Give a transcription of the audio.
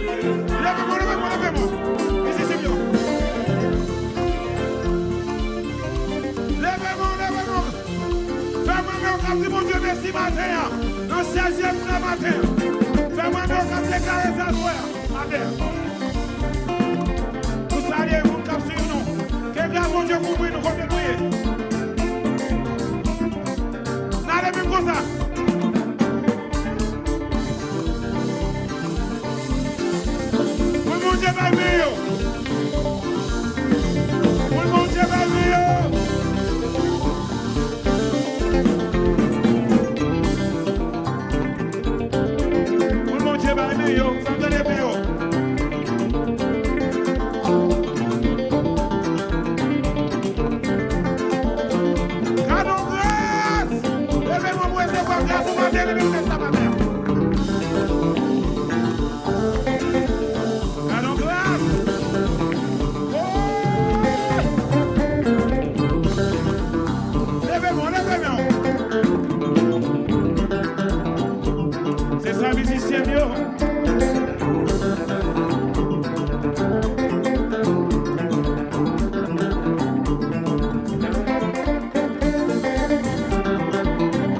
Levez-moi, levez-moi, levez-moi. Ici, c'est bien. Levez-moi, levez-moi. Fais-moi mon mon Dieu, merci matin. Le 16e matin. Fais-moi mon déclarer ça, matin. Vous saluez, vous capturez nous. Que grâce mon Dieu couvre nous comme nous. N'allez même comme ça. Mon Dieu va mieux. Mon Dieu va mieux. Mon Dieu va mieux. Ça me donne mieux. Canon grâce. Levez-moi pour recevoir grâce au matin. Levez-moi ça, ma mère. Canon grâce. Levez-moi, levez-moi. C'est ça, musicien mieux.